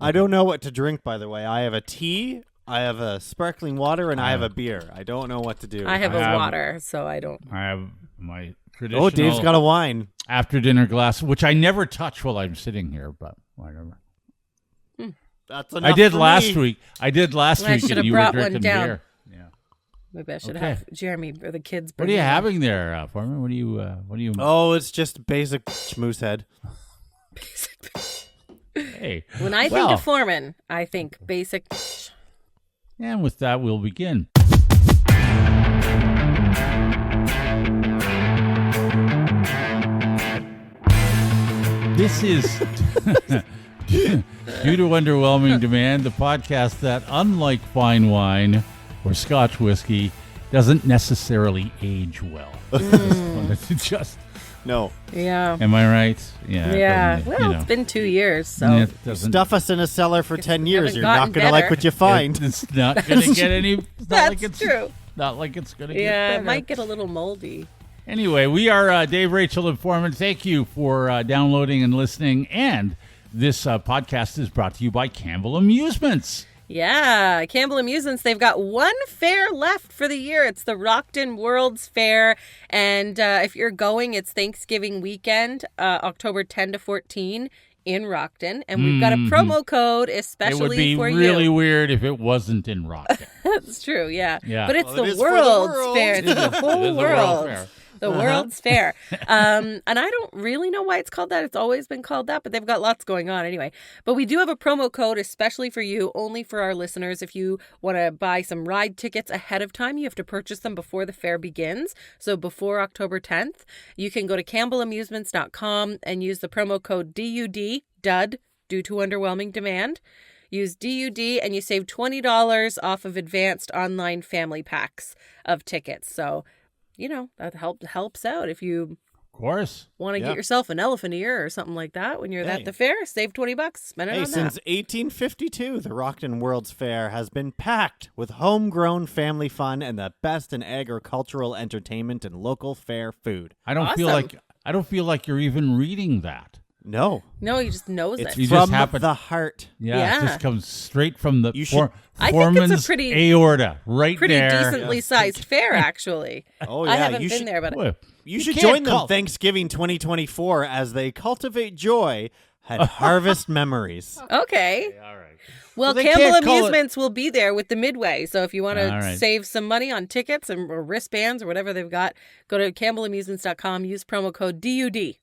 I don't know what to drink, by the way. I have a tea, I have a sparkling water, and I have a beer. I don't know what to do. I have a water, so I don't. I have my traditional... Oh, Dave's got a wine. After dinner glass, which I never touch while I'm sitting here, but whatever. That's enough I did for last me. week. I did last week, should and have you were brought one drinking down. beer. Yeah. Maybe I should Okay. have Jeremy or the kids. What are you having there, Forman? What do you? Oh, it's just basic schmoose head. Hey. When I think of Forman, I think basic. And with that, we'll begin. This is Due to Underwhelming Demand, the podcast that, unlike fine wine or Scotch whiskey, doesn't necessarily age well. Just No. Yeah. am I right? Yeah. it doesn't, Well, it's been 2 years, so. it doesn't- Stuff us in a cellar for 10 years. haven't You're not gotten going to like better. what you find. It's not going to get any. It's not That's like it's, true. Not like it's going to get Yeah, better. it might get a little moldy. Anyway, we are Dave, Rachel, and Forman. Thank you for downloading and listening. And this podcast is brought to you by Campbell Amusements. Yeah, Campbell Amusements, they've got one fair left for the year. It's the Rockton World's Fair. And if you're going, it's Thanksgiving weekend, October 10 to 14 in Rockton. And we've got a promo code especially It would be for really you. weird if it wasn't in Rockton. That's true, yeah. Yeah. But it's Well, it the is for the World's world. Fair. It's the whole It is the world. World Fair. The World's Fair. And I don't really know why it's called that. It's always been called that, but they've got lots going on anyway. But we do have a promo code especially for you, only for our listeners. If you want to buy some ride tickets ahead of time, you have to purchase them before the fair begins. So before October 10th, you can go to campbellamusements.com and use the promo code DUD, due to underwhelming demand. Use DUD and you save $20 off of advanced online family packs of tickets. So, you know, that helps out if you Of course. want to get yourself an elephant ear or something like that when you're at the fair. Save $20. Spend it on Since that. 1852, the Rockton World's Fair has been packed with homegrown family fun and the best in agricultural entertainment and local fair food. I don't feel like you're even reading that. No. No, he just knows It's it. You from just happen- the heart. Yeah, it just comes straight from the You should- I think it's a Foreman's pretty- aorta right Pretty there. decently sized fair, actually. Oh, I yeah, haven't you been should- there, but Well, You should can't join them call- Thanksgiving 2024 as they cultivate joy and harvest memories. okay. All right. Well, they Campbell can't call it- Amusements will be there with the Midway. So if you want All to right. save some money on tickets or wristbands or whatever they've got, go to campbellamusements.com, use promo code DUD.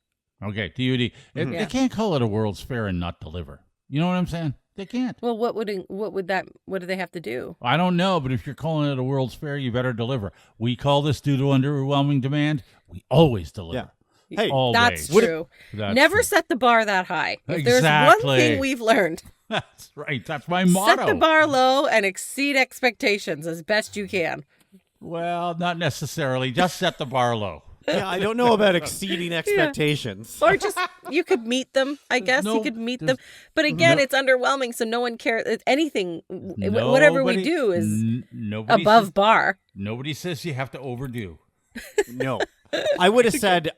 Okay, DUD. They can't call it a World's Fair and not deliver. You know what I'm saying? They can't. Well, what do they have to do? I don't know, but if you're calling it a World's Fair, you better deliver. We call this due to underwhelming demand. We always deliver. Yeah. Hey, Always. That's true. That's Never true. set the bar that high. If there's Exactly. one thing we've learned, That's right. That's my motto. set the bar low and exceed expectations as best you can. Well, not necessarily. Just set the bar low. yeah, I don't know about exceeding expectations. Or just, you could meet them, I guess. You could meet them. But again, it's underwhelming, so no one cares. It's anything, whatever we Nobody- do is nobody above says, bar. Nobody says you have to overdo. No. I would have said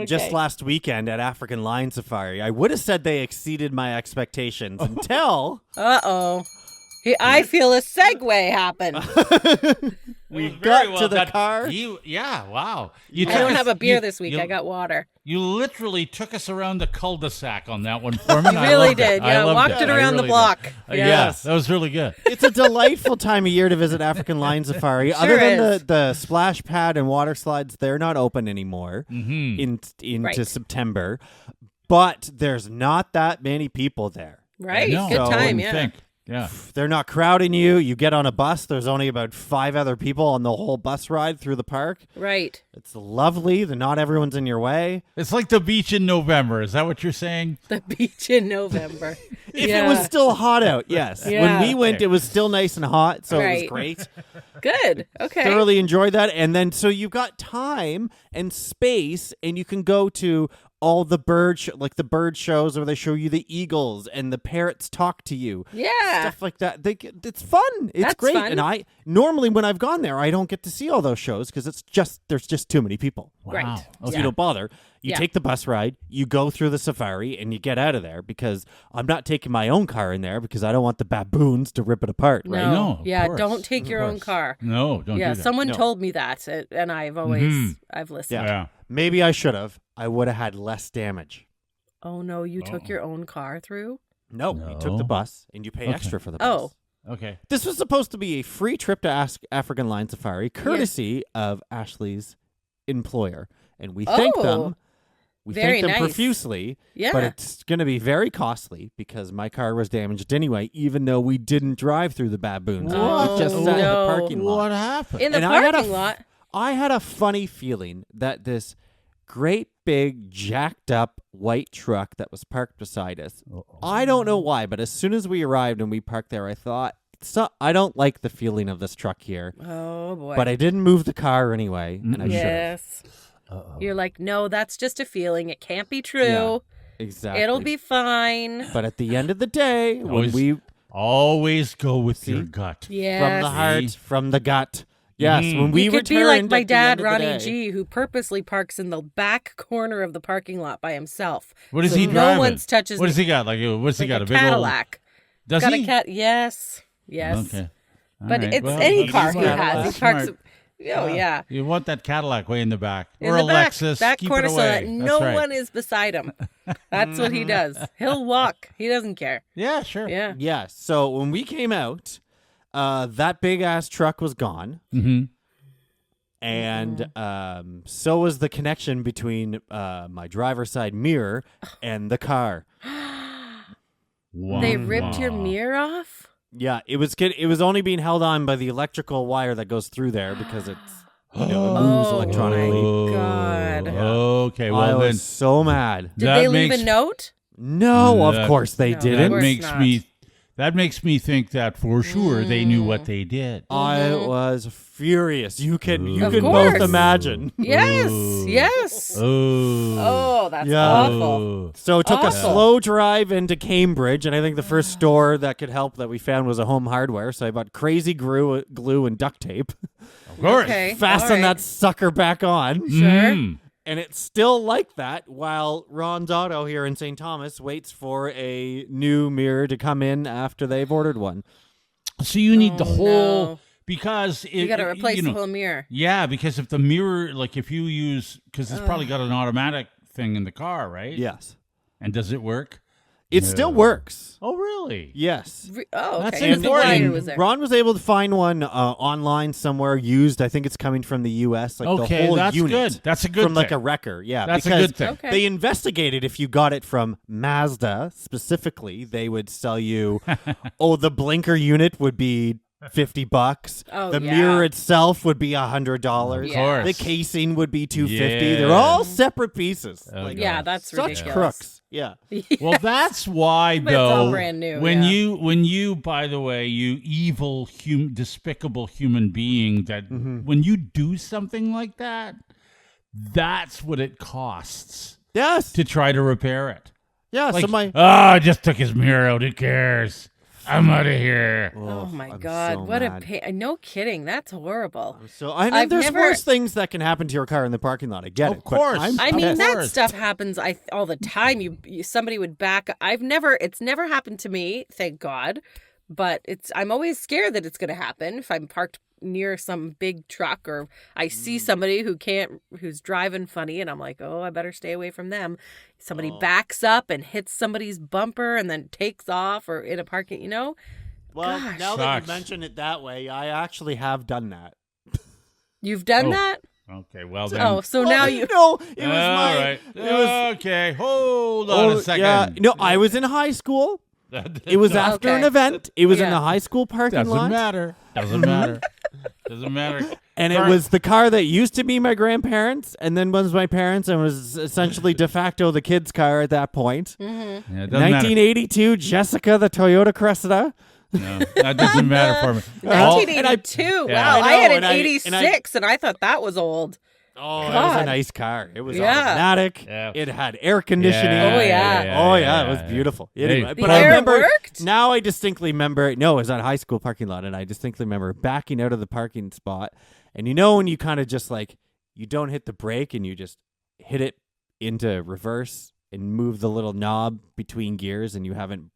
just last weekend at African Lion Safari, I would have said they exceeded my expectations until Uh-oh. I feel a segue happen. we got to the car. Wow. I don't have a beer this week. I got water. You literally took us around the cul-de-sac on that one for me. You really did. I Yeah, loved walked it I around the really block. did. Yes. Yeah, that was really good. It's a delightful time of year to visit African Lion Safari. Sure Other than is. the splash pad and water slides, they're not open anymore into Right. September. But there's not that many people there. Right? No, Good I time, wouldn't yeah. think. Yeah. They're not crowding you. You get on a bus. There's only about 5 other people on the whole bus ride through the park. Right. It's lovely. Not everyone's in your way. It's like the beach in November. Is that what you're saying? The beach in November. If it was still hot out, yes. Yeah. When we went, it was still nice and hot, so it Right. was great. Good. Okay. Thoroughly enjoyed that. And then, so you've got time and space, and you can go to all the bird shows where they show you the eagles and the parrots talk to you. Yeah. Stuff like that. It's fun. It's That's great. fun. And I normally when I've gone there, I don't get to see all those shows because there's just too many people. Wow. Right. Okay. So you don't bother. You take the bus ride, you go through the safari, and you get out of there because I'm not taking my own car in there because I don't want the baboons to rip it apart, right? No, of yeah, course. don't take your own car. No, don't do that. Someone No. told me that, and I've always I've listened. Yeah. Maybe I should have. I would have had less damage. Oh no, you took your own car through? No, you took the bus, and you pay extra for the bus. Oh. Okay. This was supposed to be a free trip to African Lion Safari, courtesy of Ashley's employer. And we thank them. We Very thank them nice. profusely. Yeah. But it's going to be very costly because my car was damaged anyway, even though we didn't drive through the baboons. What? We just sat in the No. parking lot. What happened? In the And I had parking lot. I had a funny feeling that this great big jacked up white truck that was parked beside us. I don't know why, but as soon as we arrived and we parked there, I thought, I don't like the feeling of this truck here. Oh boy. But I didn't move the car anyway, and I should have. Yes. You're like, no, that's just a feeling. It can't be true. Yeah, exactly. It'll be fine. But at the end of the day, when Always- we Always go with your gut. Yes. from the heart, from the gut. Yes, when we You could returned be like my at the dad, end of the Ronnie day- G, who purposely parks in the back corner of the parking lot by himself. What does So he no drive? one touches What does me. he got? Like, what's he Like got? a A big Cadillac. old. Does Got he? a cat. Yes. Okay. All But right. it's Well, any he's car he smart. has. That's He parks. smart. Oh yeah. You want that Cadillac way in the back, In or the a back, Lexus? that Keep corner, it so away. that That's no right. one is beside him. That's what he does. He'll walk. He doesn't care. Yeah, sure. Yeah. Yes. So when we came out, that big ass truck was gone. Mm-hmm. And so was the connection between my driver's side mirror and the car. They ripped your mirror off? Yeah, it was only being held on by the electrical wire that goes through there because it's it moves Oh, electronically. my God. Okay, I well then was so mad. Did That they leave makes- a note? No, of That- course they No, didn't. that course makes not. me that makes me think that for sure they knew what they did. I was furious. You can Of both course. imagine. Yes. Ooh. Yes. Oh. Oh, that's Yeah. awful. So it took a Awful. slow drive into Cambridge, and I think the first store that could help that we found was a Home Hardware. So I bought crazy glue and duct tape, Of course. Okay. fasten all right. that sucker back on, Sure. Mm. and it's still like that while Ron's Auto here in St. Thomas waits for a new mirror to come in after they've ordered one. So you need the Oh, whole no. because You got to replace you the know, whole mirror. Yeah, because if the mirror, like if you use, because it's probably got an automatic thing in the car, right? Yes, And does it work? it still works. Oh, really? Yes. Oh, That's okay. 'cause the important. wire was there. Ron was able to find one online somewhere used. I think it's coming from the U.S. Like Okay, the whole that's unit. good. That's a good from like thing. a wrecker. Yeah, That's a because good thing. Okay. they investigated if you got it from Mazda specifically, they would sell you. The blinker unit would be $50. Oh, the yeah. mirror itself would be $100. Of Yeah. course. The casing would be $250. Yeah. They're all separate pieces. Oh, Like, Yeah, that's such ridiculous. crooks. Yeah. Well, that's why But it's all though. brand new, when yeah. you, by the way, you evil, despicable human being, that when you do something like that, that's what it costs Yes. to try to repair it. Yeah. Like, so my. I just took his mirror out. Who cares? I'm out of here. Oh my I'm God! so What mad. a pain! No kidding. That's horrible. So I know I've there's never- worse things that can happen to your car in the parking lot. I get Of it. but course. I'm I mean, pissed. that course. stuff happens all the time. Somebody would back. It's never happened to me, thank God. But I'm always scared that it's going to happen if I'm parked near some big truck or I see somebody who's driving funny, and I'm like, oh, I better stay away from them. Somebody backs up and hits somebody's bumper and then takes off, or in a parking, Well, Gosh. now that Sucks. you mention it that way, I actually have done that. You've done Oh. that. Okay, well then. Oh, so now you. No, it was All my. right. It was. Okay, hold on a second. Yeah, no, I was in high school. It was after an Okay. event. It was in Yeah. the high school parking Doesn't lot. matter. Doesn't matter. Doesn't matter. And it was the car that used to be my grandparents, and then was my parents, and was essentially de facto the kids' car at that point. Yeah, it doesn't matter. 1982 Jessica, the Toyota Cressida. No, that doesn't matter for me. All- 1982. Yeah. Wow, I I had know, an and I- 86, and I thought that was old. Oh, it was a God. nice car. It was Yeah. automatic. Yeah. It had air conditioning. Oh, yeah. Oh yeah, it was beautiful. Anyway, The but I air remember worked? now. I distinctly remember. No, it was at a high school parking lot, and I distinctly remember backing out of the parking spot. And when you kind of just like you don't hit the brake and you just hit it into reverse and move the little knob between gears, and you haven't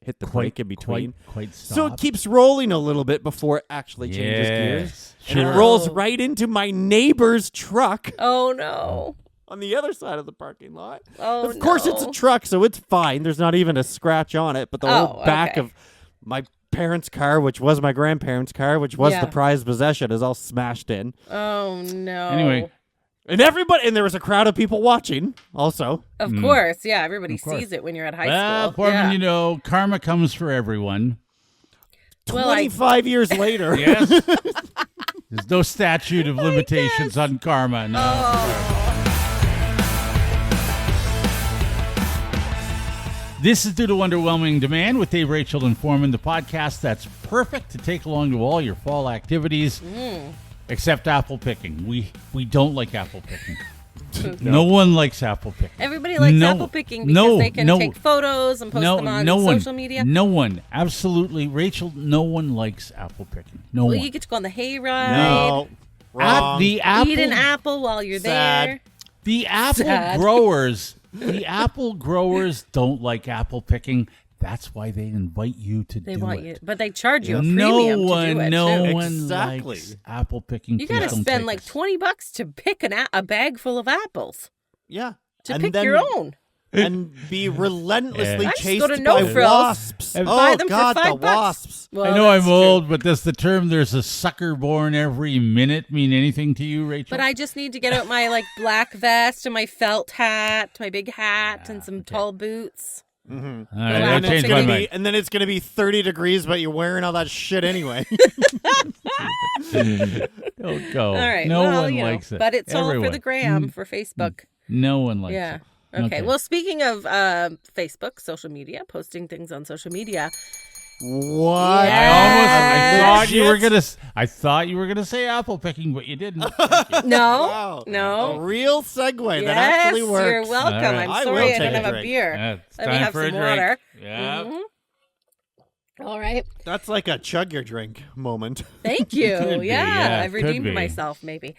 hit the brake in between. Quite so it keeps rolling a little bit before it actually changes gears. Sure. And it rolls right into my neighbor's truck Oh, no. on the other side of the parking lot. Oh, Of course, it's a truck, so it's fine. There's not even a scratch on it, but the whole back of my parents' car, which was my grandparents' car, which was the prized possession, is all smashed in. Oh, no. Anyway. And there was a crowd of people watching also. Of course. Yeah, everybody sees it when you're at high school. Forman, you know, karma comes for everyone. 25 years later. Yes. There's no statute of limitations on karma. No. This is due to Underwhelming Demand with Dave, Rachel, and Forman, the podcast that's perfect to take along to all your fall activities, except apple picking. We don't like apple picking. No one likes apple picking. Everybody likes apple picking because they can take photos and post them on social media. No one. Absolutely. Rachel, no one likes apple picking. No one. Well, you get to go on the hayride. No. Wrong. Eat an apple while you're there. The apple growers... The apple growers don't like apple picking. That's why they invite you to do it. They want you, but they charge you a premium to do it. No one likes apple picking. You got to spend like $20 to pick a bag full of apples. Yeah. To pick your own. And be relentlessly chased go to by No Frills wasps. and buy them God, for $5. the wasps. Well, I know I'm old, but does the term "there's a sucker born every minute" mean anything to you, Rachel? But I just need to get out my black vest and my felt hat, my big hat, and some tall boots. Mm-hmm. All right, and then it's going to be 30 degrees, but you're wearing all that shit anyway. Don't go. All right. No one likes it. But it's all for the gram, for Facebook. No one likes it. Okay. Well, speaking of Facebook, social media, posting things on social media. What? Yeah. I thought you were gonna say apple picking, but you didn't. No. A real segue that actually works. You're welcome. Right. I'm sorry I don't have a beer. Let me have some water. Yeah. Mm-hmm. All right. That's like a chug your drink moment. Thank you. Could be, yeah, I've redeemed myself, maybe.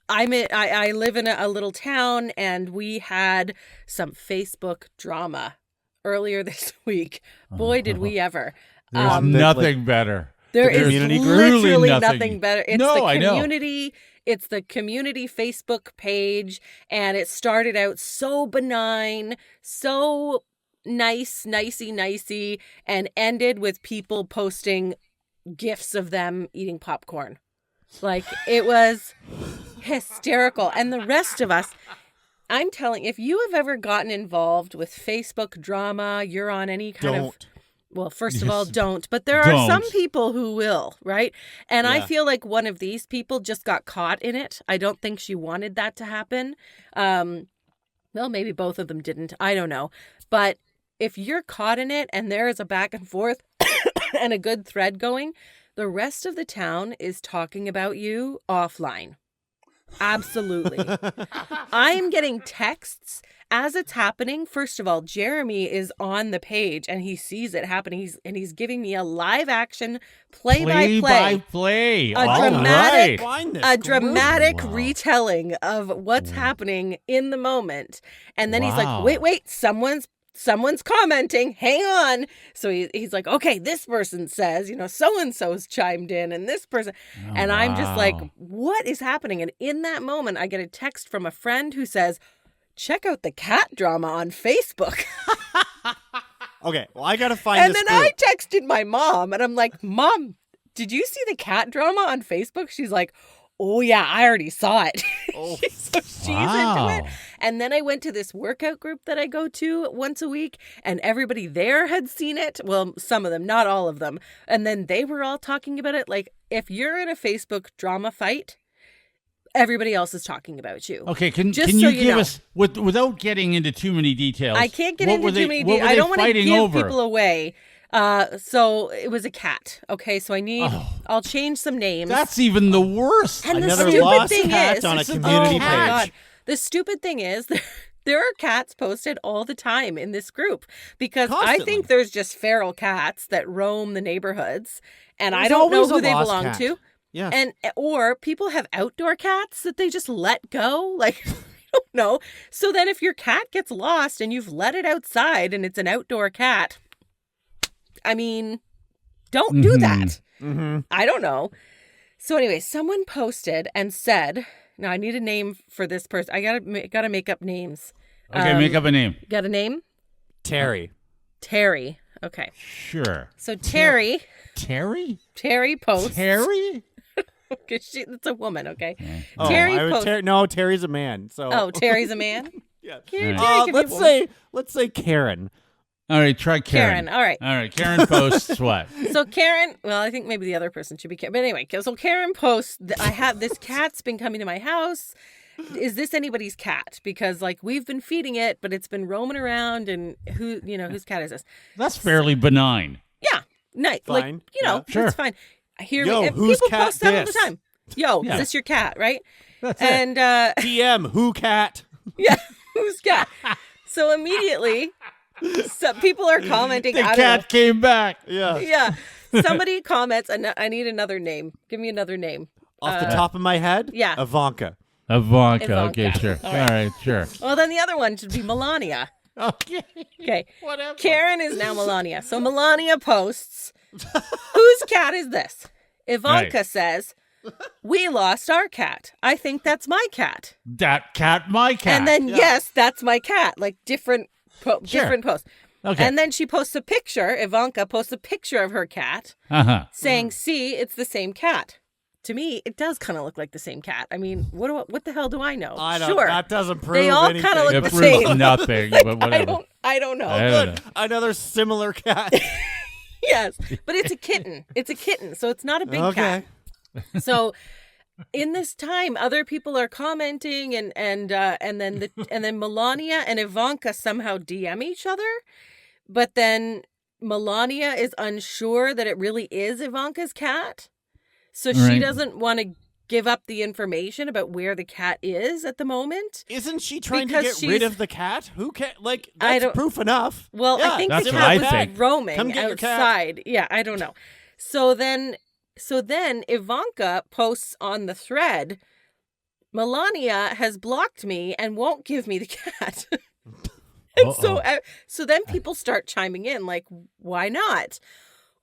I live in a little town, and we had some Facebook drama earlier this week. Boy, did we ever. There's nothing better. There is literally nothing better. It's the community. It's the community Facebook page, and it started out so benign, so nicey, and ended with people posting GIFs of them eating popcorn. It was hysterical. And the rest of us, I'm telling, if you have ever gotten involved with Facebook drama, you're on any kind of... Well, first of all, don't. But there are some people who will, right? And I feel like one of these people just got caught in it. I don't think she wanted that to happen. Well, maybe both of them didn't. I don't know. But if you're caught in it and there is a back and forth and a good thread going, the rest of the town is talking about you offline. Absolutely. I am getting texts as it's happening. First of all, Jeremy is on the page and he sees it happening. He's giving me a live action play-by-play. A dramatic retelling of what's happening in the moment. And then he's like, wait, someone's commenting, hang on. So he's like, okay, this person says, so-and-so's chimed in and this person. And I'm just like, what is happening? And in that moment, I get a text from a friend who says, check out the cat drama on Facebook. Okay, well, I got to find this And then I texted my mom and I'm like, Mom, did you see the cat drama on Facebook? She's like, oh, yeah, I already saw it. Oh. So she's into it. And then I went to this workout group that I go to once a week, and everybody there had seen it. Well, some of them, not all of them. And then they were all talking about it. Like, if you're in a Facebook drama fight, everybody else is talking about you. Okay, can you give us, without getting into too many details? I can't get into too many details. I don't want to give people away. So it was a cat. Okay, so I'll change some names. That's even the worst. And the stupid thing is, on a community page. God. The stupid thing is, there are cats posted all the time in this group because I think there's just feral cats that roam the neighborhoods, and I don't know who they belong to. Yeah. Or people have outdoor cats that they just let go. Like, don't know. So then if your cat gets lost and you've let it outside and it's an outdoor cat, I mean, don't do that. Mm-hmm. I don't know. So anyway, someone posted and said, now I need a name for this person. I gotta make up names. Okay, make up a name. Got a name? Terry. Terry. Okay. Sure. So Terry posts. Terry? Because it's a woman, okay? Oh, Terry posts. no, Terry's a man. So. Oh, Terry's a man? Yeah. Terry can be a woman. Let's say Karen. All right, try Karen. All right. Karen posts what? So Karen, well, I think maybe the other person should be Karen. But anyway, so Karen posts, I have this cat's been coming to my house. Is this anybody's cat? Because like we've been feeding it, but it's been roaming around, and whose cat is this? That's fairly benign. Yeah, nice. Fine. Like Yeah. Sure. it's fine. Yo, And whose people cat post that all the this? time. Yo, Yeah. is this your cat? Right? That's And DM who cat? yeah, whose cat? So immediately, some people are commenting. the I don't cat came back. Yeah. know. Yeah, somebody comments, and I need another name. Give me another name. Off the top of my head. yeah. Ivanka. Ivanka. Okay, Ivanka. sure. All All right, sure. Well, then the other one should be Melania. Okay. Okay. Whatever. Karen is now Melania. So Melania posts, whose cat is this? Ivanka Right. says, we lost our cat. I think that's my cat. That cat, my cat. And then, yes, that's my cat. Like different posts. Okay. And then she posts a picture. Ivanka posts a picture of her cat saying, see, it's the same cat. To me, it does kind of look like the same cat. I mean, what the hell do I know? I don't. Sure. That doesn't prove They all anything. kinda look it the proves same. nothing, Like, but whatever. I don't know. I don't know. Good. Another similar cat. Yes, but it's a kitten. It's a kitten, so it's not a big cat. So in this time, other people are commenting, and then Melania and Ivanka somehow DM each other, but then Melania is unsure that it really is Ivanka's cat, so she Right. doesn't want to give up the information about where the cat is at the moment. Isn't she trying Because to get she's- rid of the cat? Who can like? I That's don't- proof enough. Well, Yeah, I think that's the what cat I was think. roaming Come get your cat. outside. Yeah, I don't know. So then Ivanka posts on the thread, Melania has blocked me and won't give me the cat. And so then people start chiming in like, why not?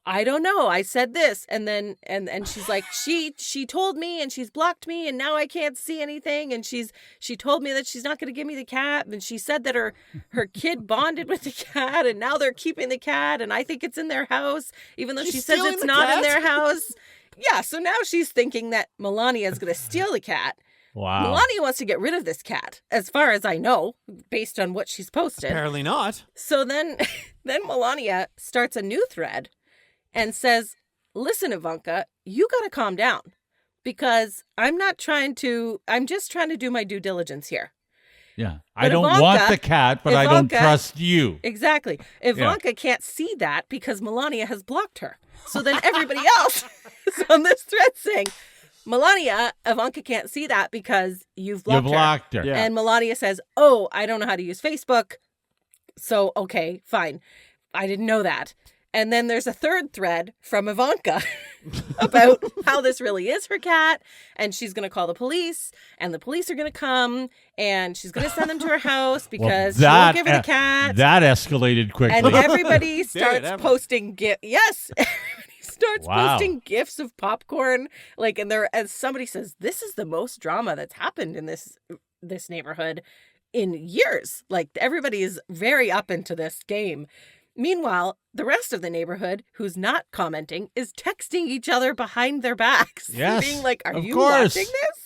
I don't know. I said this, and then and she's like, she told me, and she's blocked me, and now I can't see anything, and she told me that she's not going to give me the cat, and she said that her kid bonded with the cat, and now they're keeping the cat, and I think it's in their house, even though She's she says stealing it's the not in cat? their house. Yeah, so now she's thinking that Melania is going to steal the cat. Wow. Melania wants to get rid of this cat, as far as I know, based on what she's posted. Apparently not. So then Melania starts a new thread and says, listen, Ivanka, you got to calm down, because I'm just trying to do my due diligence here. Yeah. But I don't Ivanka- want the cat, but I don't Ivanka- trust you. Exactly. Ivanka can't see that because Melania has blocked her. So then everybody else is on this thread saying, Melania, Ivanka can't see that because you've You blocked her. blocked her. Yeah. And Melania says, oh, I don't know how to use Facebook. So, okay, fine. I didn't know that. And then there's a third thread from Ivanka about how this really is her cat, and she's going to call the police, and the police are going to come, and she's going to send them to her house because she won't give her the cat. That escalated quickly. And everybody Did it starts ever? posting gifs. Yes, everybody starts Wow. posting gifs of popcorn. Like, and as somebody says, this is the most drama that's happened in this neighborhood in years. Like, everybody is very up into this game. Meanwhile, the rest of the neighborhood, who's not commenting, is texting each other behind their backs. Yes, Being like, are of you course. watching this?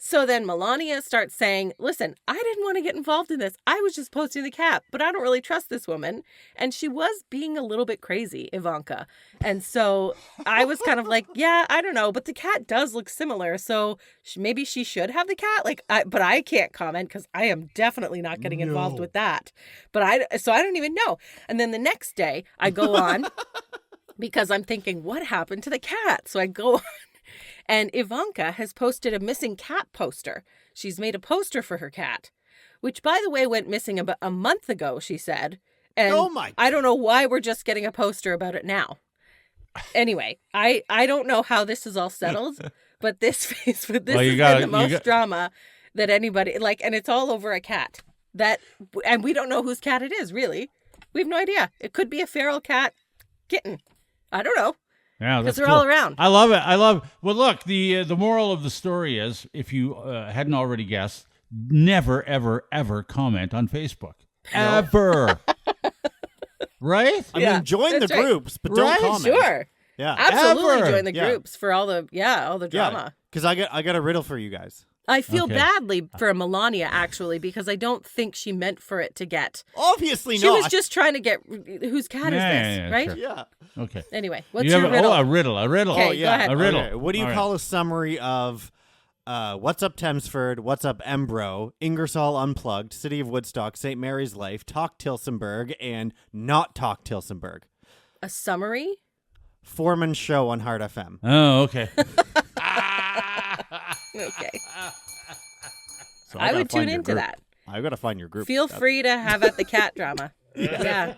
So then Melania starts saying, listen, I didn't want to get involved in this. I was just posting the cat, but I don't really trust this woman. And she was being a little bit crazy, Ivanka. And so I was kind of like, yeah, I don't know, but the cat does look similar. So maybe she should have the cat. But I can't comment because I am definitely not getting involved with that. So I don't even know. And then the next day I go on because I'm thinking, what happened to the cat? So I go on. And Ivanka has posted a missing cat poster. She's made a poster for her cat, which, by the way, went missing about a month ago, she said. And Oh my- I don't know why we're just getting a poster about it now. Anyway, I don't know how this is all settled, but this has been the most drama that anybody and it's all over a cat and we don't know whose cat it is, really. We have no idea. It could be a feral cat kitten. I don't know. Yeah, that's they're cool. all around. I love it. Well, look, the moral of the story is, if you hadn't already guessed, never, ever, ever comment on Facebook. Ever. Right? I mean, join the groups, but don't comment. Sure. Yeah. Absolutely Ever. join the groups for all the drama. Because I got a riddle for you guys. I feel badly for Melania, actually, because I don't think she meant for it to get. Obviously She not. was just trying to get whose cat is this, right? Sure. Yeah. Okay. Anyway, what's You have your riddle? a riddle. Okay, go ahead. A riddle. Okay. What do you All call a summary of What's Up Thamesford, What's Up Embro, Ingersoll Unplugged, City of Woodstock, St. Mary's Life, Talk Tilsonburg, and Not Talk Tilsonburg? A summary? Forman Show on Heart FM. Oh, okay. Okay. So I gotta would tune find your into group. that. I got to find your group. Feel free to have at the cat drama. Yeah.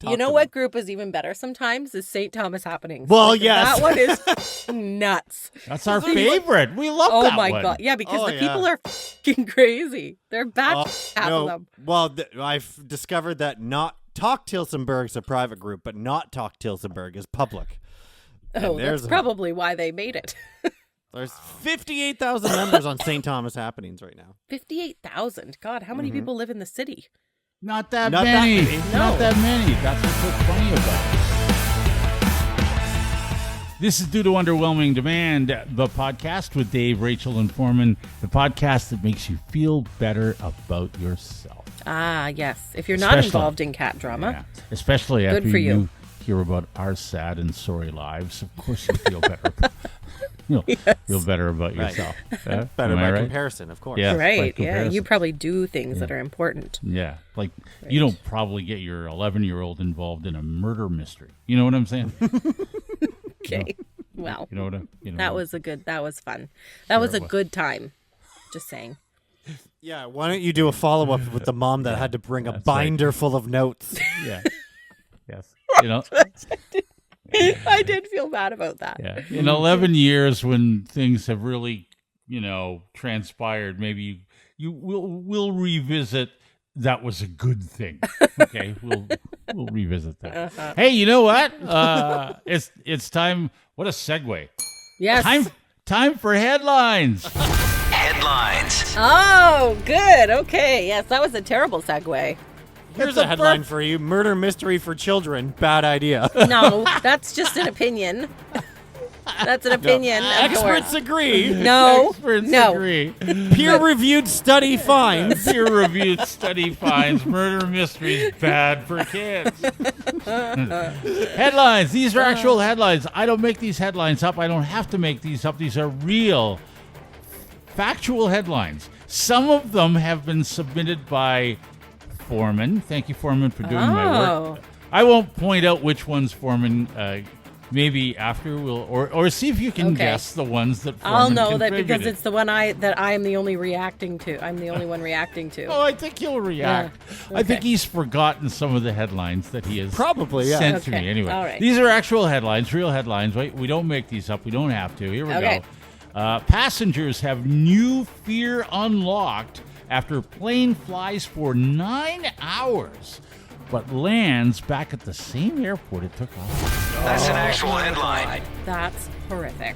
You know what group is even better sometimes is St. Thomas Happenings. Well, yes. That one is nuts. That's our favorite. We love Oh that my one. God. Yeah, because Oh, the yeah. people are fucking crazy. They're bad, half of them. Well, I've discovered that Not Talk Tilsonburg is a private group, but Not Talk Tilsonburg is public. Oh, that's probably why they made it. There's 58,000 members on St. Thomas Happenings right now. 58,000. God, how many people live in the city? Not that Not many. that many. Not No. that many. That's what's so funny about it. This is Due to Underwhelming Demand, the podcast with Dave, Rachel, and Forman, the podcast that makes you feel better about yourself. Ah, yes. If you're not Especially- involved in cat drama. Yeah. Especially Good after for you. hear about our sad and sorry lives. Of course you feel better. You'll feel better about Right. yourself. Better Am I by right? comparison, of course. Yeah. by Right. Yeah. comparison. You probably do things that are important. Yeah, like you don't probably get your 11-year-old involved in a murder mystery. You know what I'm saying? Okay. Well, You know what I? You know that what- was fun. That was a good time. Just saying. Yeah, why don't you do a follow-up with the mom that had to bring a That's binder full of notes? Yeah. Yes. You know. I did feel bad about that. Yeah. In 11 years, when things have really, transpired, maybe we'll revisit. That was a good thing. Okay, we'll revisit that. Hey, you know what? It's time. What a segue. Yes. Time for headlines. Headlines. Oh, good. Okay. Yes, that was a terrible segue. Here's It's a a headline for you. Murder mystery for children. Bad idea. No, that's just an opinion. That's an opinion. of yours. Experts agree. No. Experts no. agree. Peer-reviewed study finds. Peer-reviewed study finds murder mysteries bad for kids. Headlines. These are actual headlines. I don't make these headlines up. I don't have to make these up. These are real, factual headlines. Some of them have been submitted by Forman. Thank you, Forman, for doing my work. I won't point out which ones Forman. Maybe after or see if you can guess the ones that Forman I'll know that contributed. because it's the one I am the only reacting to. I'm the only one reacting to. Oh, I think he'll react. Yeah. I think Okay. he's forgotten some of the headlines that he has Probably, yeah. sent to Okay. me. Anyway, All right. these are actual headlines, real headlines. Right? We don't make these up. We don't have to. Here we Okay. go. Passengers have new fear unlocked after plane flies for 9 hours, but lands back at the same airport it took off. That's an actual headline. That's horrific.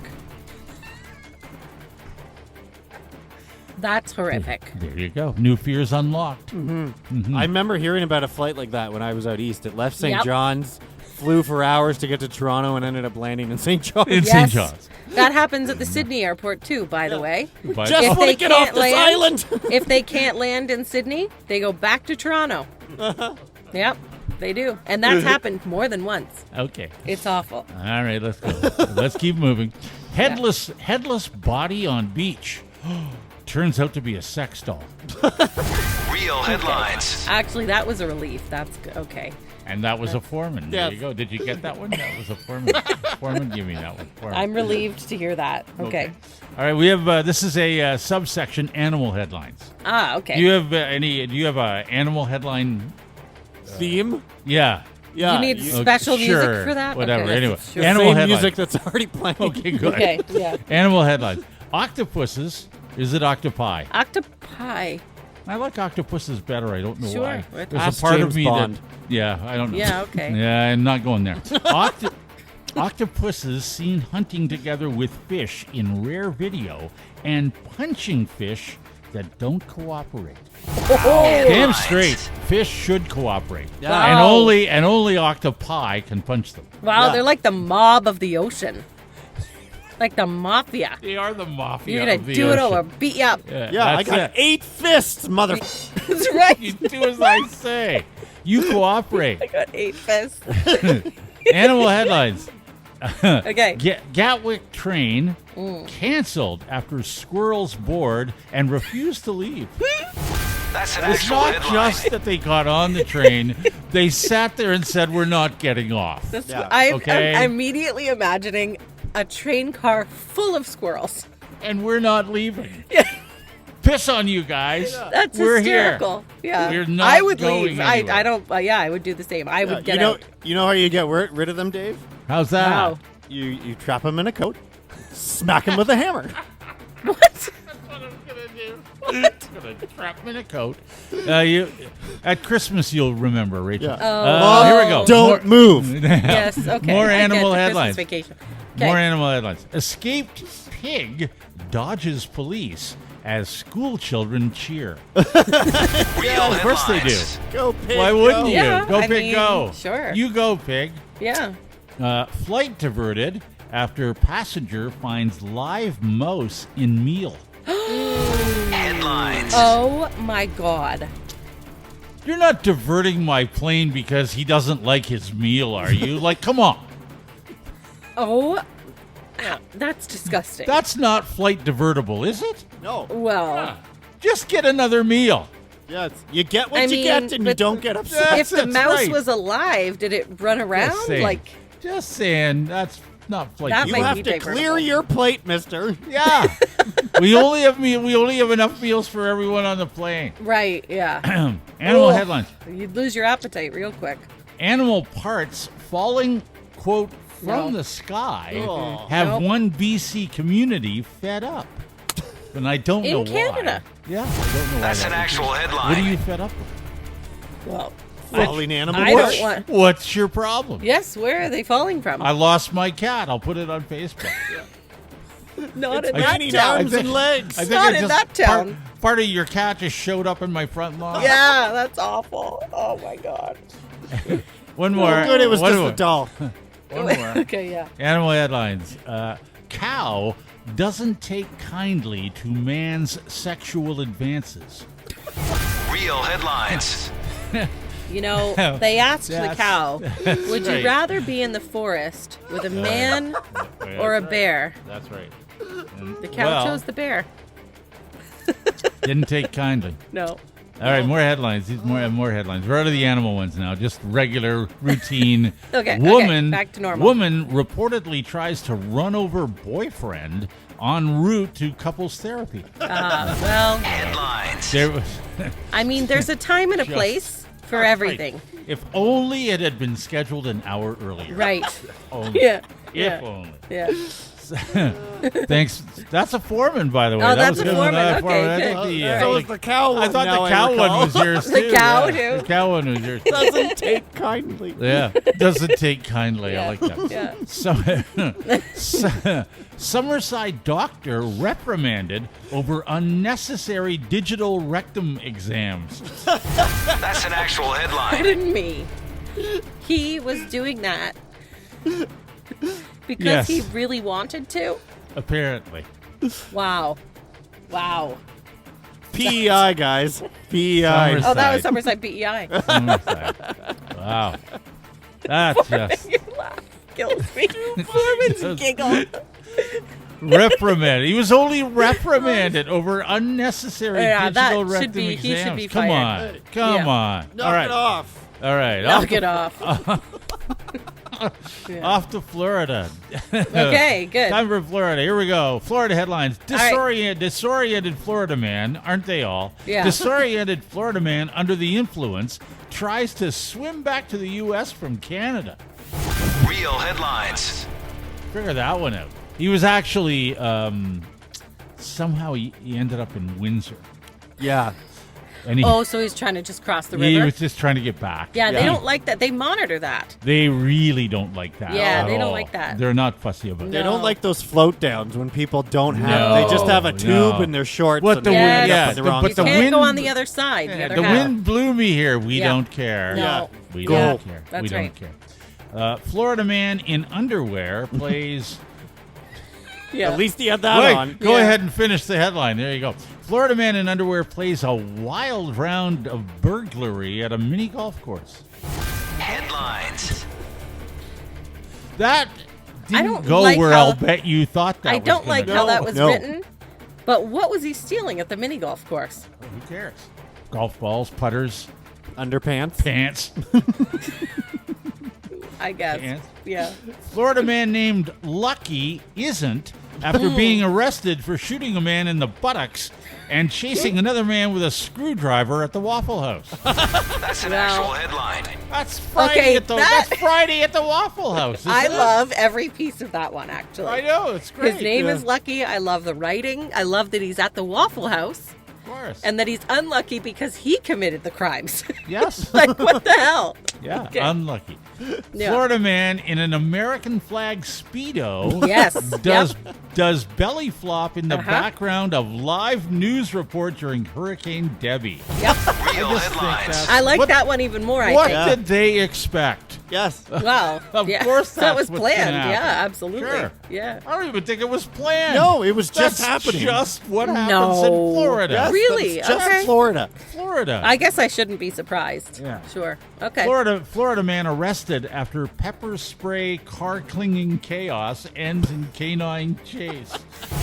That's horrific. There you go. New fears unlocked. I remember hearing about a flight like that when I was out east. It left St. Yep. John's, flew for hours to get to Toronto, and ended up landing in St. John's. In Yes. St. John's. That happens at the Sydney airport too, by the way. But- Just If want they to get off can't this land- island. If they can't land in Sydney, they go back to Toronto. Yep, they do. And that's happened more than once. Okay. It's awful. All right, let's go. Let's keep moving. Headless body on beach. Turns out to be a sex doll. Real headlines. Actually, that was a relief. That's okay. And that was a Forman. There Yes. you go. Did you get that one? That was a Forman. Forman, give me that one. Forman. I'm relieved to hear that. Okay. All right, we have this is a subsection animal headlines. Ah, okay. Do you have do you have a animal headline? Theme? Yeah. Yeah. You need you- special music Sure, for that? whatever. Okay. Anyway, Sure. animal same headlines. music that's already playing. Okay, good. Okay, yeah. Animal headlines. Octopuses Is it octopi? Octopi. I like octopuses better. I don't know Sure. why. There's Ask a part James of me Bond. that... Yeah, I don't know. Yeah, okay. Yeah, I'm not going there. Octopuses seen hunting together with fish in rare video and punching fish that don't cooperate. Damn straight. Fish should cooperate. Yeah. And Wow. only octopi can punch them. Wow, Yeah. they're like the mob of the ocean. Like the mafia. They are the mafia. You're going to do it or beat you up. Yeah, I that's got it. 8 fists, mother. That's right. You do as I say. You cooperate. I got 8 fists. Animal headlines. Okay. Gatwick train canceled after squirrels bored and refused to leave. That's an It's actual not headline. just that they got on the train. They sat there and said, we're not getting off. That's Yeah. Okay. I'm immediately imagining a train car full of squirrels. And we're not leaving. Piss on you guys. That's we're hysterical. Here. Yeah. We're not I would going leave. anywhere. I don't. Yeah, I would do the same. I would get out. You know how you get rid of them, Dave? How's that? Wow. You trap them in a coat, smack them with a hammer. What? That's what I'm going to do. I'm going to trap them in a coat. At Christmas, you'll remember, Rachel. Yeah. Oh. Here we go. Don't move. Yes. Okay. More I get animal the headlines. Christmas vacation. More Okay. animal headlines. Escaped pig dodges police as school children cheer. Real Of course they do. headlines. Go pig. Why wouldn't go. you? Yeah, Go I pig, mean, go. sure. You go, pig. Yeah. Flight diverted after passenger finds live mouse in meal. Headlines. Oh my God. You're not diverting my plane because he doesn't like his meal, are you? Like, come on. Oh. That's disgusting. That's not flight divertible, is it? No. well. Just get another meal. Yeah, you get what I you mean, get, and you but- don't get upset. If the That's mouse right. was alive, did it run around? Just saying, that's not flight That You might divertible. have be to clear divertible. your plate, mister. Yeah. we only have enough meals for everyone on the plane. Right, yeah. Animal Ugh. headlines. You'd lose your appetite real quick. Animal parts falling, quote, from No. the sky Oh. have Nope. one BC community fed up. And I don't know In Canada. why. Yeah, I don't know why. That's that an would actual be. headline. What are you fed up with? Well, Falling animal. I bush. don't want. What's your problem? Yes, where are they falling from? I lost my cat. I'll put it on Facebook. Not It's in that raining town. arms and legs. I think Not it in just- that town. Part of your cat just showed up in my front lawn. Yeah, that's awful. Oh my God. One more. Good, it was One just more. a doll. One more. Okay, yeah. Animal headlines. Cow doesn't take kindly to man's sexual advances. Real headlines. You know, they asked the That's- cow, would right. you rather be in the forest with a man or a bear? That's right. The cow chose the bear. Didn't take kindly. No. All right, more headlines. These more headlines. We're out of the animal ones now. Just regular, routine. Okay, Woman. back to normal. Woman reportedly tries to run over boyfriend en route to couples therapy. Well, Headlines. There was. I mean, there's a time and a place for everything. If only it had been scheduled an hour earlier. Right. Only. Yeah. If Yeah. only. Yeah. Thanks. That's a Foreman, by the way. Oh, that that's was a good. Foreman. I Okay, think good. the, All So right. was the cow one. I thought now the cow recall. one was yours too. cow, yeah. too. The cow one was yours. Doesn't take kindly. Yeah, doesn't take kindly. I Yeah. like that. Yeah. Summerside doctor reprimanded over unnecessary digital rectum exams. That's an actual headline. Pardon me. He was doing that because Yes. he really wanted to. Apparently, Wow. Wow. PEI, guys. PEI. Oh, that was Side. Summerside PEI. Summerside. Wow, that's just Your laugh kills me. Foreman's giggle. reprimanded. He was only reprimanded over unnecessary Yeah, that digital should rectum be- he exams. should be Come fired. on, come Yeah. on. Knock All right, it off. all right. Knock it off. Yeah. Off to Florida. Okay, good. Time for Florida. Here we go. Florida headlines. right. Disoriented Florida man, aren't they all? Yeah. Disoriented Florida man under the influence tries to swim back to the U.S. from Canada. Real headlines. Figure that one out. He was actually somehow he ended up in Windsor. Yeah. And he, Oh, so he's trying to just cross the he river? was just trying to get back. Yeah, they don't like that. They monitor that. They really don't like that. Yeah, at they don't all. like that. They're not fussy about They it. don't like those float downs when people don't have. No, They just have a tube no. and they're shorts. What and the they wind- end up yeah, with the the- wrong but You the stuff. can't wind- go on the other side. Yeah, the the other half. wind blew me here. We Yeah. don't care. No. We Go. don't care. That's we don't right. care. Florida man in underwear plays. Yeah. At least he had that Wait, on. go Yeah. ahead and finish the headline. There you go. Florida man in underwear plays a wild round of burglary at a mini golf course. Headlines. That didn't don't go like where how- I'll bet you thought that I was don't gonna like go. how that was No. written. But what was he stealing at the mini golf course? Who cares? Golf balls, putters, Underpants. pants. I guess. Pants. Yeah. Florida man named Lucky isn't after being arrested for shooting a man in the buttocks and chasing another man with a screwdriver at the Waffle House. That's an Well- actual headline. That's Friday Okay, at the that- that's Friday at the Waffle House. isn't I it? love every piece of that one, actually. I know, it's great. His name is Lucky. I love the writing. I love that he's at the Waffle House Of course. and that he's unlucky because he committed the crimes. yes. Like, what the hell? Yeah, Okay. unlucky. Yeah. Florida man in an American flag Speedo Yes. does belly flop in the Uh-huh. background of live news report during Hurricane Debbie. Yep. Real just think headlines. that's- I like What- that one even more, I What think. did they expect? Yes. Well, Of yeah. course So it was that's what's planned. gonna Yeah, happen. absolutely. Sure. Yeah. I don't even think it was planned. No, it was That's just happening. just what happens No. in Florida. Yes, Really? that's just Okay. Florida. Florida. I guess I shouldn't be surprised. Yeah. Sure. Okay. Florida man arrested after pepper spray car clinging chaos ends in canine chase.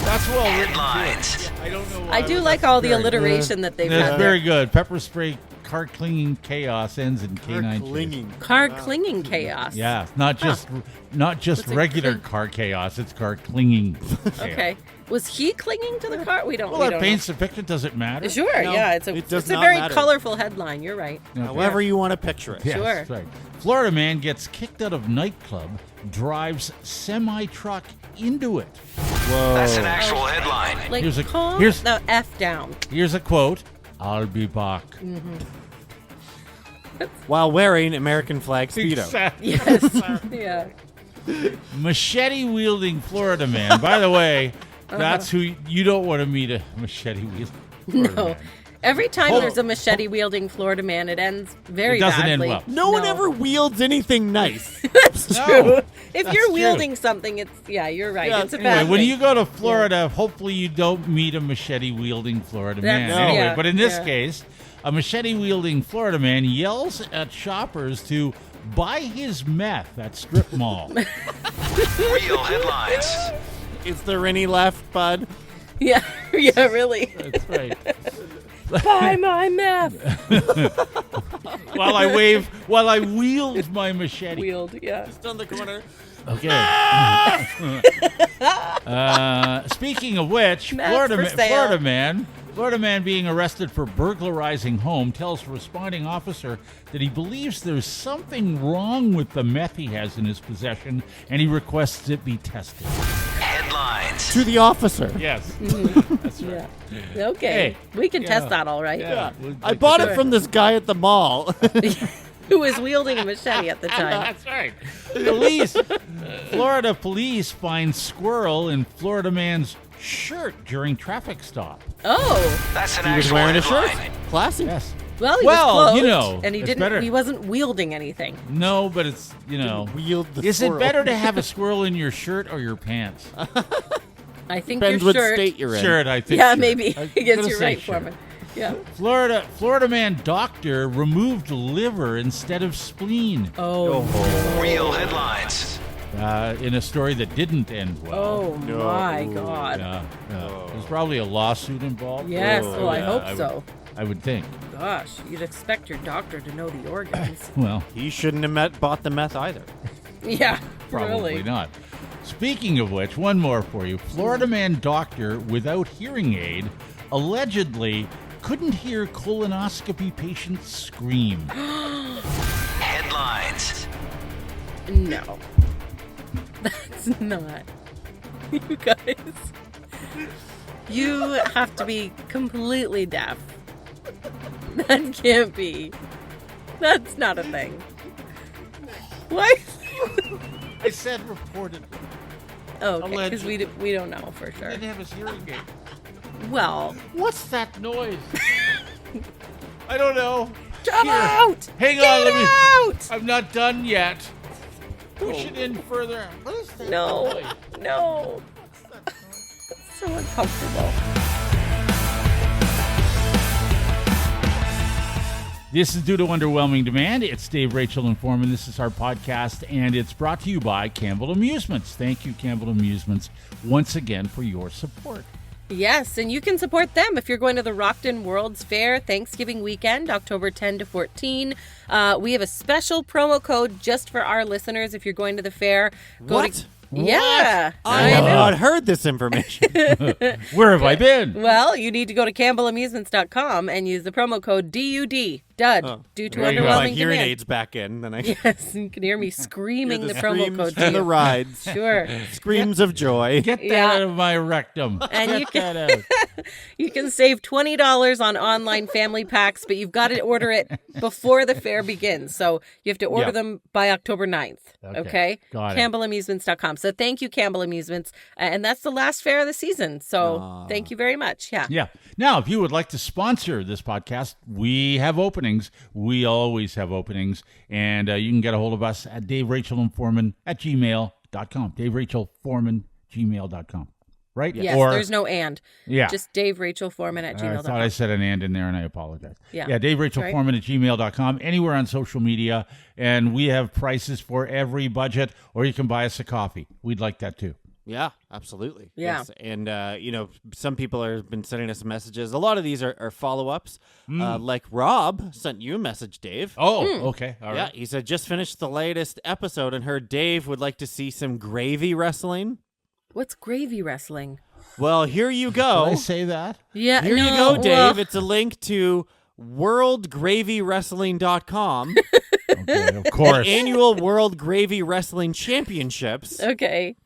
That's well written. too. Headlines. I don't know. I why, do but like that's all the very alliteration that they've good. had That's there. very good. Pepper spray car clinging chaos ends in canine chase. Clinging. Car clinging chaos. Yeah, not just What's it regular cling- car chaos. It's car clinging. chaos. Okay. Was he clinging to the car? We don't. Well, we that don't paints the picture. Does it matter? know. Sure. No, yeah. it does It's a not very matter. colorful headline. You're right. Okay. However you want to picture it. Yes, Sure. that's right. Florida man gets kicked out of nightclub, drives semi-truck into it. Whoa. That's an actual headline. Like, Here's a- calm here's- the F down. Here's a quote. I'll be back. While wearing American flag Speedo. Exactly. Yes. yeah. Machete-wielding Florida man. By the way, that's who you don't want to meet a machete-wielding Florida No. man. Every time Oh. there's a machete-wielding Florida man, it ends very It doesn't end badly. well. No one ever wields anything nice. That's No, true. If that's you're true. wielding something, it's you're right. Yeah, It's a Anyway, bad when thing. you go to Florida, hopefully you don't meet a machete-wielding Florida man. That's- Anyway, yeah, but in this yeah. case, a machete-wielding Florida man yells at shoppers to buy his meth at strip mall. Real headlines. Is there any left, bud? Yeah, yeah, really. That's right. Buy my meth. While I wield my machete. Wield, yeah. Just on the corner. Okay. Speaking of which, Meth Florida for sale. Florida man being arrested for burglarizing home tells responding officer that he believes there's something wrong with the meth he has in his possession, and he requests it be tested. Headlines. To the officer. Yes, that's right. Yeah. Okay. Hey, we can yeah. test that, all right. Yeah. I bought it from this guy at the mall. Who was wielding a machete at the time? That's right. Florida police find squirrel in Florida man's shirt during traffic stop. Oh, That's an He was actual wearing a headline. shirt. Classic. Yes. well, he Well, was clothed, you know, and he it's didn't. better. He wasn't wielding anything. No, but it's, Wield the Is it squirrel. better to have a squirrel in your shirt or your pants? I think Depends your what shirt. state you're in. Shirt, I think. Yeah, shirt. maybe. I'm I guess gonna you're say right, shirt. Forman. Yeah. Florida man doctor removed liver instead of spleen. Oh. Real headlines. In a story that didn't end well. Oh my God. Yeah, there's probably a lawsuit involved. Yes. Well, I Yeah, hope would- so. I would think. Gosh, you'd expect your doctor to know the organs. Well, He shouldn't have bought the meth either. Yeah. probably really. not. Speaking of which, one more for you. Florida man doctor without hearing aid allegedly couldn't hear colonoscopy patients scream. Headlines. No. That's not. You guys. You have to be completely deaf. That can't be. That's not a thing. Why? I said reported. Oh, okay, because Allegedly. we don't know for sure. Didn't have his hearing aid. Well, What's that noise? I don't know. come Here. out! Hang Get on, let me. out! I'm not done yet. Push it in further. What is that No, noise? no. It's so uncomfortable. This is due to underwhelming demand. It's Dave, Rachel, and Forman. This is our podcast, and it's brought to you by Campbell Amusements. Thank you, Campbell Amusements, once again for your support. Yes, and you can support them if you're going to the Rockton World's Fair Thanksgiving weekend, October 10 to 14. We have a special promo code just for our listeners if you're going to the fair. What? Yeah. I I have know. not heard this information. Where have I been? Well, you need to go to CampbellAmusements.com and use the promo code DUD, DUD, due to there you go. My underwhelming hearing demand. aids back in, then I Yes, you can hear me screaming the promo screams code from to the you. rides, Sure. screams of joy. Get that Yeah. out of my rectum. And Get you can- that out. You can save $20 on online family packs, but you've got to order it before the fair begins. So you have to order Yeah. them by October 9th. Okay? Got it. CampbellAmusements.com. So thank you, Campbell Amusements. And that's the last fair of the season. So thank you very much. Yeah. Yeah. Now, if you would like to sponsor this podcast, we have openings. We always have openings. And you can get a hold of us at Dave, Rachel, and Forman at gmail.com. Dave, Rachel, Forman, gmail.com. Right? Yes, Or, there's no and. Yeah. Just Dave Rachel Foreman at I gmail.com. thought I said an and in there, and I apologize. Yeah. Dave, Rachel, Right. Forman at gmail.com, anywhere on social media. And we have prices for every budget, or you can buy us a coffee. We'd like that too. Yeah, absolutely. Yeah. Yes. And, some people have been sending us messages. A lot of these are follow-ups. Like Rob sent you a message, Dave. Oh, okay. All Yeah, right. he said, just finished the latest episode and heard Dave would like to see some gravy wrestling. What's gravy wrestling? Well, here you Did go. I say that? Yeah, Here no, you go, Dave. well, It's a link to worldgravywrestling.com, Okay, of course. annual World Gravy Wrestling Championships. okay.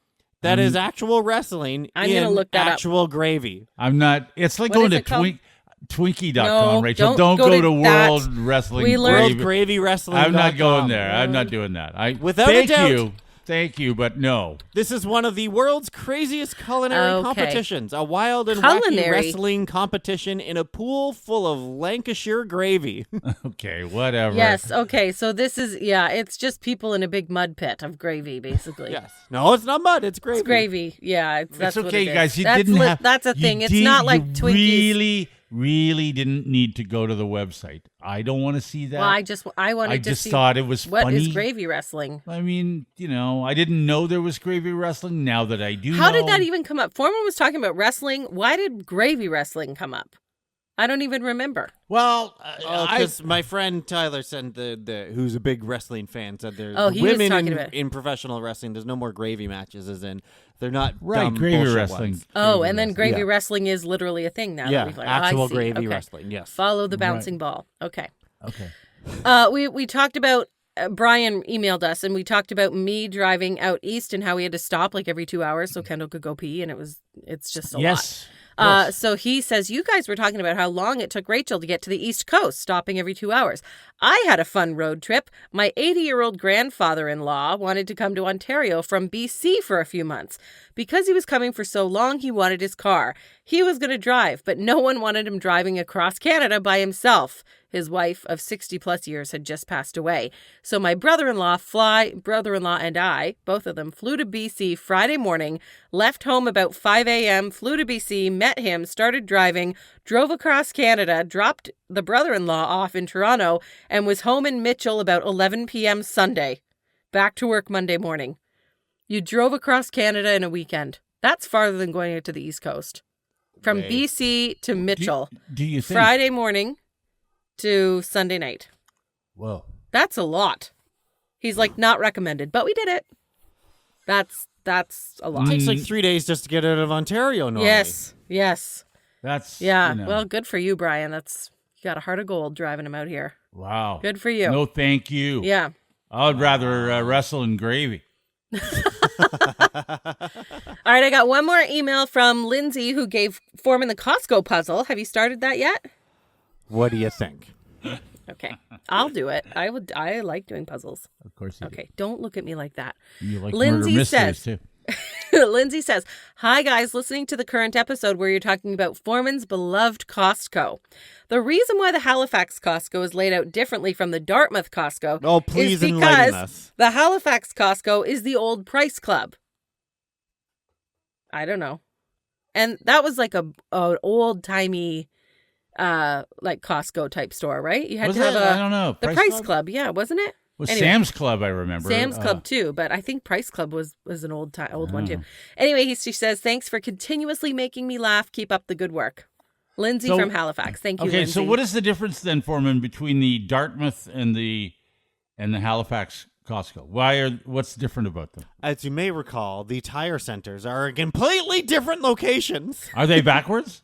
That is actual wrestling I'm in gonna look that up. actual gravy. I'm not. It's like What going is to it called? Twinkie.com, No, Rachel. don't Don't go go to to that. World Wrestling. We learned- Worldgravywrestling.com. I'm not going there. I'm not doing that. Without a thank doubt. you. Thank you, but no. This is one of the world's craziest culinary Okay. competitions. A wild and Culinary? wacky wrestling competition in a pool full of Lancashire gravy. Okay, whatever. Yes, okay. So this is, it's just people in a big mud pit of gravy, basically. Yes. No, it's not mud. It's gravy. It's gravy. Yeah, that's It's what okay, it is. guys. You that's didn't have. That's a you thing. It's did- not like you Twinkies. Really didn't need to go to the website. I don't want to see that. Well, I wanted I to just see thought it was what funny. is gravy wrestling. I mean, I didn't know there was gravy wrestling. Now that I do How know. did that even come up? Foreman was talking about wrestling. Why did gravy wrestling come up? I don't even remember. Well, Because my friend Tyler said who's a big wrestling fan, said there's Oh, he was women talking about- in professional wrestling. There's no more gravy matches, as in they're not right, dumb gravy bullshit wrestling. ones. Oh, and then gravy Yeah. wrestling is literally a thing now. Yeah, that we've learned. actual I see. gravy Okay. wrestling. Yes. Follow the bouncing ball. Okay. Okay. We talked about Brian emailed us and we talked about me driving out east and how we had to stop like every 2 hours so Kendall could go pee, and it's just a lot. Yes. So he says, you guys were talking about how long it took Rachel to get to the East Coast, stopping every 2 hours. I had a fun road trip. My 80-year-old grandfather-in-law wanted to come to Ontario from BC for a few months. Because he was coming for so long, he wanted his car. He was going to drive, but no one wanted him driving across Canada by himself. His wife of 60-plus years had just passed away. So my brother-in-law and I, both of them, flew to BC Friday morning, left home about 5 a.m., flew to BC, met him, started driving, drove across Canada, dropped the brother-in-law off in Toronto, and was home in Mitchell about 11 p.m. Sunday. Back to work Monday morning. You drove across Canada in a weekend. That's farther than going out to the East Coast. From Way. BC to Mitchell. Do you think? Friday morning to Sunday night. Whoa. That's a lot. He's like, not recommended, but we did it. That's a lot. It takes like 3 days just to get out of Ontario normally. Yes. That's Yeah. Well, good for you, Brian. You got a heart of gold driving him out here. wow. Good for you. No, thank you. Yeah. I would rather wrestle in gravy. All right, I got one more email from Lindsay who gave Forman the Costco puzzle. Have you started that yet? What do you think? Okay, I'll do it. I like doing puzzles. Of course you Okay, don't look at me like that. do. You like Lindsay murder mysteries, says- too. Lindsay says, "Hi guys, listening to the current episode where you're talking about Forman's beloved Costco. The reason why the Halifax Costco is laid out differently from the Dartmouth Costco Oh, please is enlighten because us. the Halifax Costco is the old Price Club." I don't know. And that was like an old-timey like Costco type store, right? You had Was to have it? I don't know. the Price Club, yeah, wasn't it? Was Anyway. Sam's Club, I remember. Sam's Club too, but I think Price Club was an old one too. Anyway, she says, "Thanks for continuously making me laugh. Keep up the good work." Lindsay So- from Halifax. Thank you, Okay, Lindsay. so what is the difference then, Forman, between the Dartmouth and the Halifax Costco? What's different about them? As you may recall, the tire centers are in completely different locations. Are they backwards?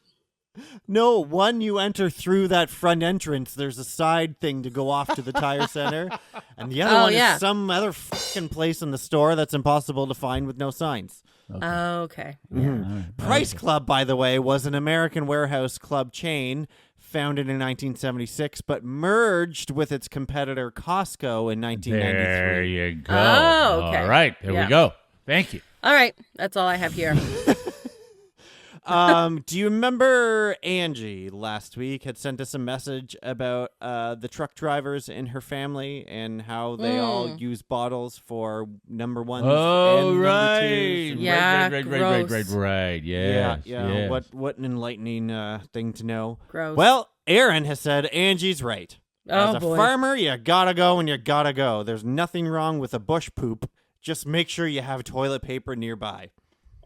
No, one you enter through that front entrance. There's a side thing to go off to the tire center, and the other Oh, one yeah. is some other fucking place in the store that's impossible to find with no signs. Okay. Price Club, by the way, was an American warehouse club chain founded in 1976, but merged with its competitor Costco in 1993. There you go. Oh, okay. All right, there Yeah. we go. Thank you. All right. That's all I have here. Do you remember Angie last week had sent us a message about the truck drivers in her family and how they all use bottles for number ones Oh, and right. number twos? and- Yeah, Right. Yes, Yeah. yes. What an enlightening thing to know. Gross. Well, Aaron has said Angie's right. Oh, As a boy. farmer, you gotta go and you gotta go. There's nothing wrong with a bush poop. Just make sure you have toilet paper nearby.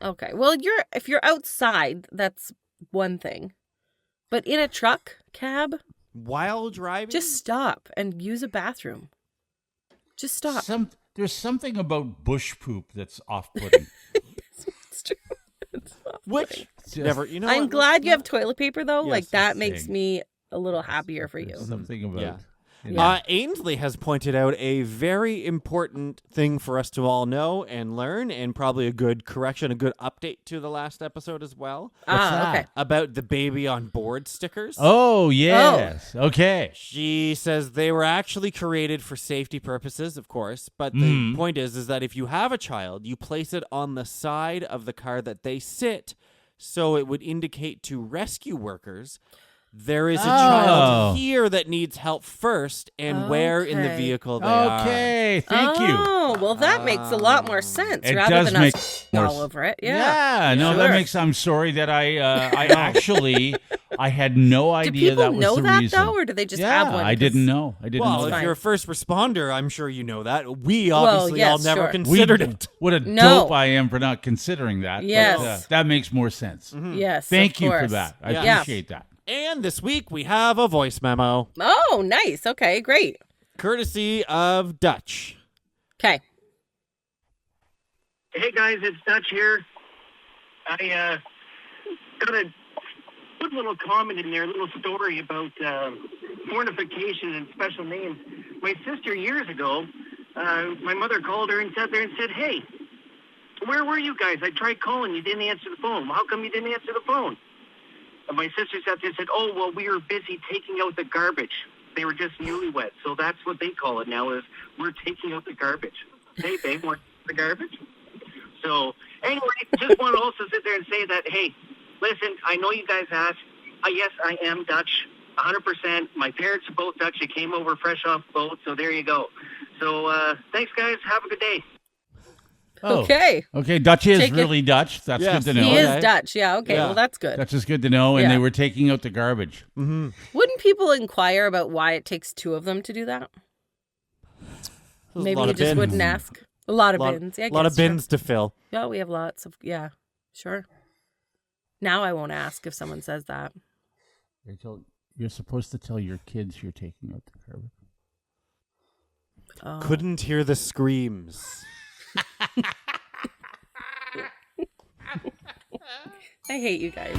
Okay. Well, if you're outside, that's one thing. But in a truck, cab, While driving? just stop and use a bathroom. Just stop. There's something about bush poop that's off-putting. It's true. It's not Which Just never, you know. I'm what? glad you have toilet paper though. Yes, like that that's makes saying. me a little happier for you. There's something about Yeah. you know. Ainsley has pointed out a very important thing for us to all know and learn, and probably a good correction, a good update to the last episode as well, Okay. about the baby on board stickers. Oh, yes. Okay. She says they were actually created for safety purposes, of course, but the point is that if you have a child, you place it on the side of the car that they sit, so it would indicate to rescue workers there is a child here that needs help first, and where in the Okay. vehicle they are. Okay, thank you. Oh, well, that makes a lot more sense It rather does than make us more all over it. Yeah. no, Sure. that makes. I'm sorry that I actually I had no Do idea people that was know the that reason. though, or do they just yeah, have one? I didn't know. I didn't Well, know. if Fine. you're a first responder, I'm sure you know that. We obviously yes, all never sure. considered it. What a No. dope I am for not considering that. Yes. But, that makes more sense. Yes. Thank of you for course. that. I Yeah. appreciate that. And this week we have a voice memo, Oh, nice. Okay, great. courtesy of Dutch. Okay. Hey guys, it's Dutch here. I got a good little comment in there, a little story about mortification and special names. My sister years ago, my mother called her and sat there and said, "Hey, where were you guys? I tried calling, you didn't answer the phone. How come you didn't answer the phone?" And my sister sat there and said, "Oh, well, we were busy taking out the garbage. They were just newlyweds, so that's what they call it now, is we're taking out the garbage. Hey, babe, want the garbage?" So, anyway, just want to also sit there and say that, hey, listen, I know you guys asked. Yes, I am Dutch, 100%. My parents are both Dutch. They came over fresh off the boat, so there you go. So, thanks, guys. Have a good day. Oh. Okay. Okay, Dutch is Take it. really Dutch. That's Yes. good to know. He Okay. is Dutch. Yeah. Okay. Yeah. Well, that's good. Dutch is good to know. And Yeah. they were taking out the garbage. Wouldn't people inquire about why it takes two of them to do that? There's a Maybe lot you of just bins. wouldn't ask. A lot of lot, bins. Yeah, I lot of guess, sure. bins to fill. Yeah, we have lots of. Yeah, sure. Now I won't ask if someone says that. You're supposed to tell your kids you're taking out the garbage. Oh. Couldn't hear the screams. I hate you guys.